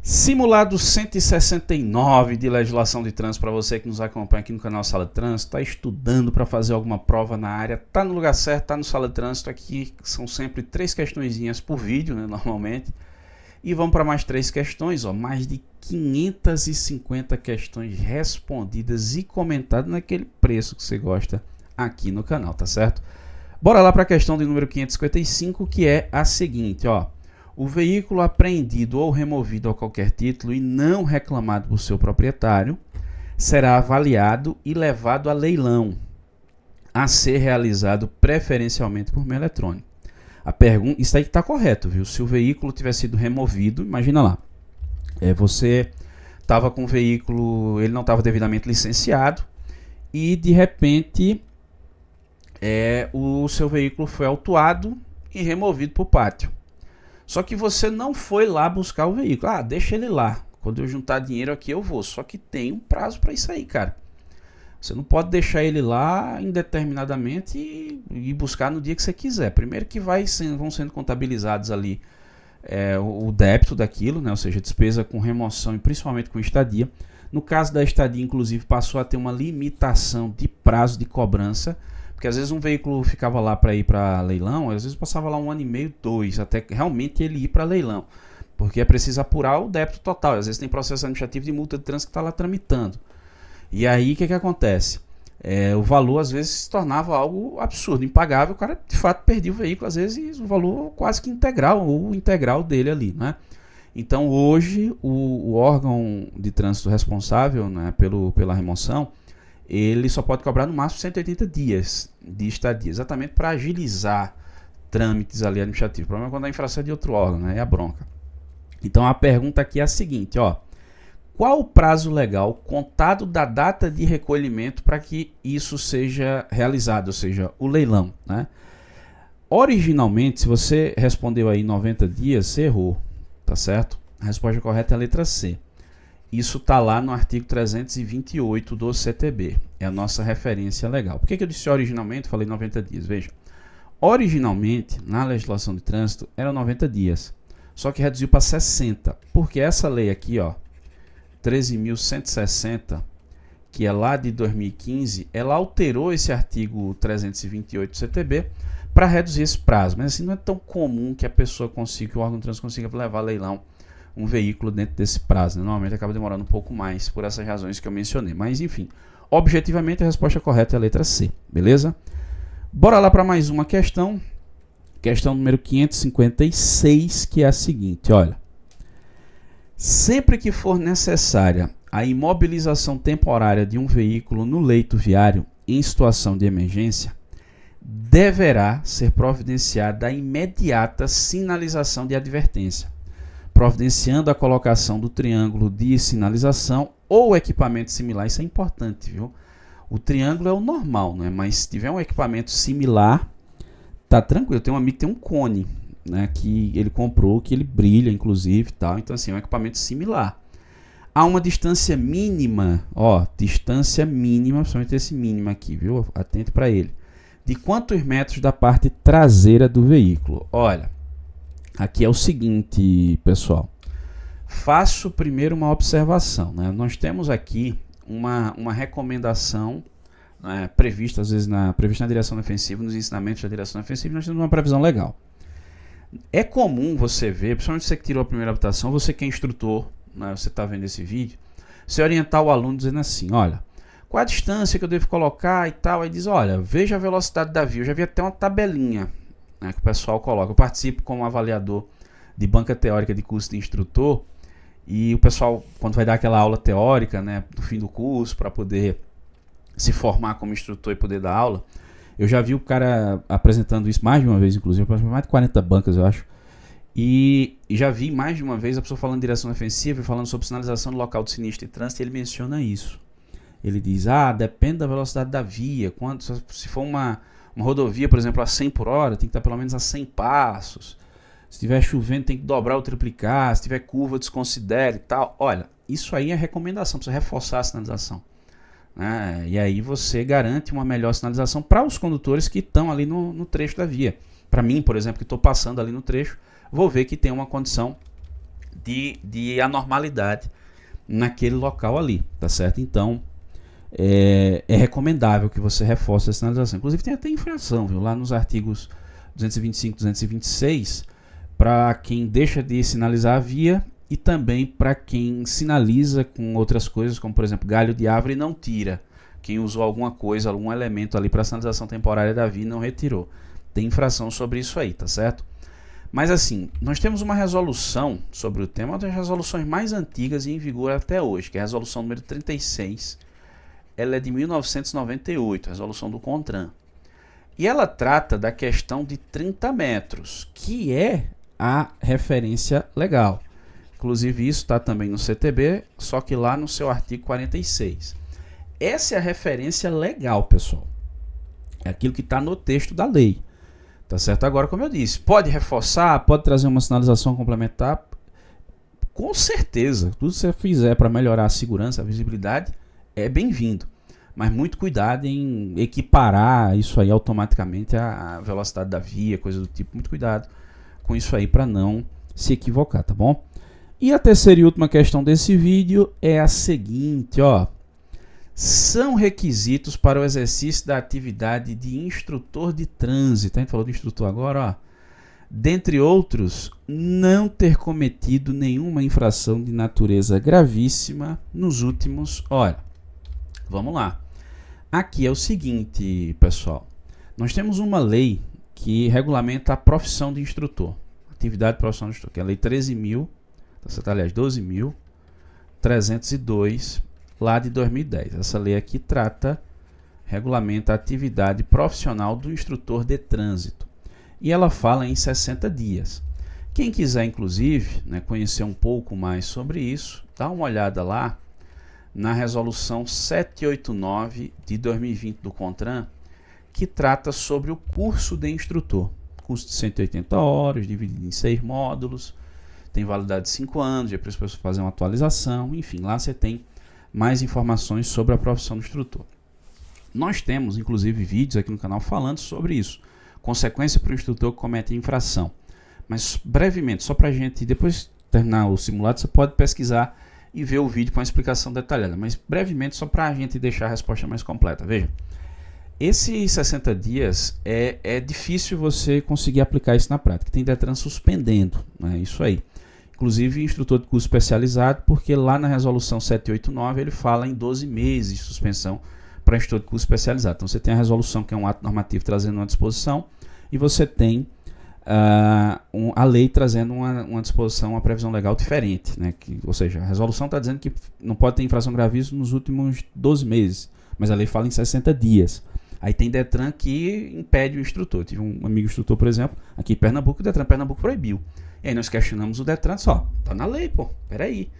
Simulado 169 de legislação de trânsito para você que nos acompanha aqui no canal Sala de Trânsito, está estudando para fazer alguma prova na área, está no lugar certo, está no Sala de Trânsito. Aqui são sempre 3 questõezinhas por vídeo, né, normalmente. E vamos para mais 3 questões, ó, mais de 550 questões respondidas e comentadas naquele preço que você gosta aqui no canal, tá certo? Bora lá para a questão de número 555, que é a seguinte, ó. O veículo apreendido ou removido a qualquer título e não reclamado por seu proprietário será avaliado e levado a leilão, a ser realizado preferencialmente por meio eletrônico. A pergunta, isso aí está correto, viu? Se o veículo tiver sido removido, imagina lá, você estava com o veículo, ele não estava devidamente licenciado e de repente o seu veículo foi autuado e removido para o pátio. Só que você não foi lá buscar o veículo. Ah, deixa ele lá. Quando eu juntar dinheiro aqui eu vou. Só que tem um prazo para isso aí, cara. Você não pode deixar ele lá indeterminadamente e buscar no dia que você quiser. Primeiro que vão sendo contabilizados ali o débito daquilo, né? Ou seja, despesa com remoção e principalmente com estadia. No caso da estadia, inclusive, passou a ter uma limitação de prazo de cobrança. Porque às vezes um veículo ficava lá para ir para leilão, às vezes passava lá 1 ano e meio, 2, até realmente ele ir para leilão. Porque é preciso apurar o débito total. Às vezes tem processo administrativo de multa de trânsito que está lá tramitando. E aí o que acontece? O valor às vezes se tornava algo absurdo, impagável. O cara de fato perdia o veículo, às vezes o valor quase que integral, ou o integral dele ali, né? Então hoje o órgão de trânsito responsável, né, pela remoção, ele só pode cobrar no máximo 180 dias de estadia, exatamente para agilizar trâmites ali administrativos. O problema é quando a infração é de outro órgão, né? É a bronca. Então a pergunta aqui é a seguinte, ó. Qual o prazo legal contado da data de recolhimento para que isso seja realizado, ou seja, o leilão, né? Originalmente, se você respondeu aí 90 dias, você errou, tá certo? A resposta correta é a letra C. Isso está lá no artigo 328 do CTB. É a nossa referência legal. Por que eu disse originalmente? Falei 90 dias. Veja, originalmente, na legislação de trânsito, era 90 dias. Só que reduziu para 60. Porque essa lei aqui, ó, 13.160, que é lá de 2015, ela alterou esse artigo 328 do CTB para reduzir esse prazo. Mas assim, não é tão comum que a pessoa consiga, que o órgão de trânsito consiga levar a leilão um veículo dentro desse prazo, né? Normalmente acaba demorando um pouco mais por essas razões que eu mencionei. Mas enfim, objetivamente a resposta correta é a letra C, beleza? Bora lá para mais uma questão. Questão número 556, que é a seguinte, olha. Sempre que for necessária a imobilização temporária de um veículo no leito viário em situação de emergência, deverá ser providenciada a imediata sinalização de advertência, providenciando a colocação do triângulo de sinalização ou equipamento similar. Isso é importante, viu? O triângulo é o normal, né? Mas se tiver um equipamento similar, tá tranquilo. Eu tenho um amigo que tem um cone, né, que ele comprou, que ele brilha, inclusive, tal. Então, assim, é um equipamento similar. Há uma distância mínima, ó, distância mínima, principalmente esse mínimo aqui, viu? Atento para ele. De quantos metros da parte traseira do veículo? Olha, aqui é o seguinte, pessoal. Faço primeiro uma observação, né? Nós temos aqui uma recomendação, né, prevista às vezes prevista na direção defensiva, nos ensinamentos da direção defensiva, nós temos uma previsão legal. É comum você ver, principalmente você que tirou a primeira habilitação, você que é instrutor, né, você está vendo esse vídeo, você orientar o aluno dizendo assim, olha, qual a distância que eu devo colocar e tal, aí diz, olha, veja a velocidade da via. Eu já vi até uma tabelinha, né, que o pessoal coloca. Eu participo como avaliador de banca teórica de curso de instrutor, e o pessoal, quando vai dar aquela aula teórica, né, no fim do curso, para poder se formar como instrutor e poder dar aula, eu já vi o cara apresentando isso mais de uma vez, inclusive, mais de 40 bancas, eu acho, e já vi mais de uma vez a pessoa falando de direção defensiva e falando sobre sinalização no local de sinistro e trânsito, e ele menciona isso. Ele diz, depende da velocidade da via, se for uma rodovia, por exemplo, a 100 por hora, tem que estar pelo menos a 100 passos. Se estiver chovendo, tem que dobrar ou triplicar. Se tiver curva, desconsidere e tal. Olha, isso aí é recomendação, precisa reforçar a sinalização, né? E aí você garante uma melhor sinalização para os condutores que estão ali no trecho da via. Para mim, por exemplo, que estou passando ali no trecho, vou ver que tem uma condição de anormalidade naquele local ali, tá certo? Então, é recomendável que você reforce a sinalização. Inclusive tem até infração, viu? Lá nos artigos 225 e 226, para quem deixa de sinalizar a via e também para quem sinaliza com outras coisas, como por exemplo galho de árvore e não tira. Quem usou alguma coisa, algum elemento ali para sinalização temporária da via e não retirou. Tem infração sobre isso aí, tá certo? Mas assim, nós temos uma resolução sobre o tema, uma das resoluções mais antigas e em vigor até hoje, que é a resolução número 36. Ela é de 1998, resolução do CONTRAN. E ela trata da questão de 30 metros, que é a referência legal. Inclusive isso está também no CTB, só que lá no seu artigo 46. Essa é a referência legal, pessoal. É aquilo que está no texto da lei. Tá certo? Agora, como eu disse, pode reforçar, pode trazer uma sinalização complementar. Com certeza, tudo que você fizer para melhorar a segurança, a visibilidade, é bem-vindo. Mas muito cuidado em equiparar isso aí automaticamente à velocidade da via, coisa do tipo. Muito cuidado com isso aí para não se equivocar, tá bom? E a terceira e última questão desse vídeo é a seguinte, ó. São requisitos para o exercício da atividade de instrutor de trânsito. A gente falou de instrutor agora, ó. Dentre outros, não ter cometido nenhuma infração de natureza gravíssima nos últimos... Olha, vamos lá. Aqui é o seguinte, pessoal. Nós temos uma lei que regulamenta a profissão de instrutor. Atividade profissional de instrutor, que é a Lei 13.000, aliás, 12.302, lá de 2010. Essa lei aqui regulamenta a atividade profissional do instrutor de trânsito. E ela fala em 60 dias. Quem quiser, inclusive, né, conhecer um pouco mais sobre isso, dá uma olhada lá na resolução 789 de 2020 do CONTRAN, que trata sobre o curso de instrutor. Curso de 180 horas, dividido em 6 módulos, tem validade de 5 anos, depois para fazer uma atualização, enfim, lá você tem mais informações sobre a profissão do instrutor. Nós temos, inclusive, vídeos aqui no canal falando sobre isso. Consequência para o instrutor que comete infração. Mas, brevemente, só para a gente, depois terminar o simulado, você pode pesquisar e ver o vídeo com a explicação detalhada. Mas, brevemente, só para a gente deixar a resposta mais completa. Veja, esses 60 dias é difícil você conseguir aplicar isso na prática. Tem DETRAN suspendendo, né? Isso aí. Inclusive, instrutor de curso especializado, porque lá na resolução 789 ele fala em 12 meses de suspensão para instrutor de curso especializado. Então, você tem a resolução, que é um ato normativo trazendo uma disposição, e você tem a lei trazendo uma disposição, uma previsão legal diferente, né? Ou seja, a resolução está dizendo que não pode ter infração gravíssima nos últimos 12 meses, mas a lei fala em 60 dias. Aí tem DETRAN que impede o instrutor. Eu tive um amigo instrutor, por exemplo, aqui em Pernambuco, o DETRAN Pernambuco proibiu. E aí nós questionamos o DETRAN, só, tá na lei, pô, peraí.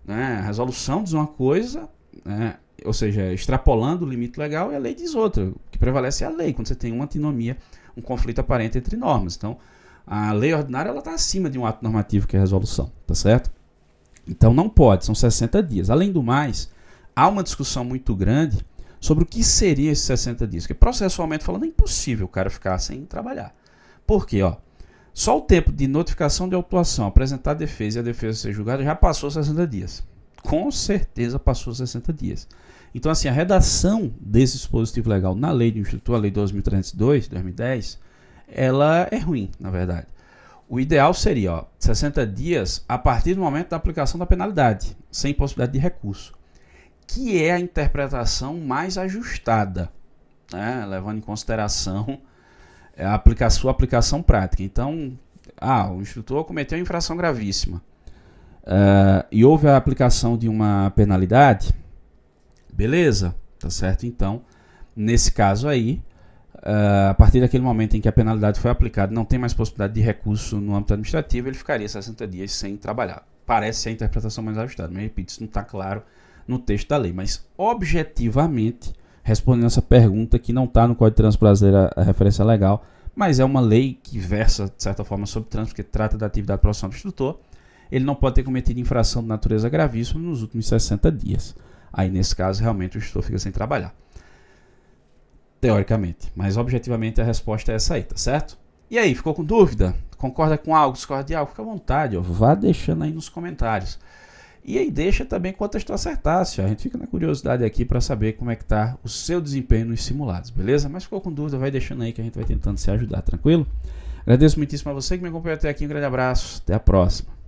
Né? A resolução diz uma coisa, né? Ou seja, extrapolando o limite legal, e a lei diz outra. O que prevalece é a lei, quando você tem uma antinomia, um conflito aparente entre normas. Então, a lei ordinária está acima de um ato normativo, que é a resolução, tá certo? Então não pode, são 60 dias. Além do mais, há uma discussão muito grande sobre o que seria esses 60 dias. Porque processualmente falando, é impossível o cara ficar sem trabalhar. Por quê? Ó, só o tempo de notificação de autuação, apresentar a defesa e a defesa ser julgada já passou 60 dias. Com certeza passou 60 dias. Então, assim, a redação desse dispositivo legal na lei do instrutor, a lei 12.302, 2010, ela é ruim, na verdade. O ideal seria, ó, 60 dias a partir do momento da aplicação da penalidade, sem possibilidade de recurso, que é a interpretação mais ajustada, né, levando em consideração a sua aplicação prática. Então, o instrutor cometeu uma infração gravíssima e houve a aplicação de uma penalidade, beleza, tá certo? Então, nesse caso aí, a partir daquele momento em que a penalidade foi aplicada, não tem mais possibilidade de recurso no âmbito administrativo, ele ficaria 60 dias sem trabalhar. Parece ser a interpretação mais ajustada, mas repito, isso não está claro no texto da lei. Mas, objetivamente, respondendo essa pergunta que não está no Código de Trânsito Brasileiro, a referência legal, mas é uma lei que versa, de certa forma, sobre trânsito, porque trata da atividade profissional do instrutor, ele não pode ter cometido infração de natureza gravíssima nos últimos 60 dias. Aí, nesse caso, realmente o instrutor fica sem trabalhar. Teoricamente. Mas, objetivamente, a resposta é essa aí, tá certo? E aí, ficou com dúvida? concorda com algo, discorda de algo, fica à vontade, ó, vá deixando aí nos comentários. E aí deixa também quantas tu acertasse, ó. A gente fica na curiosidade aqui para saber como é que tá o seu desempenho nos simulados, beleza? Mas ficou com dúvida, vai deixando aí que a gente vai tentando se ajudar, tranquilo? Agradeço muitíssimo a você que me acompanhou até aqui, um grande abraço, até a próxima.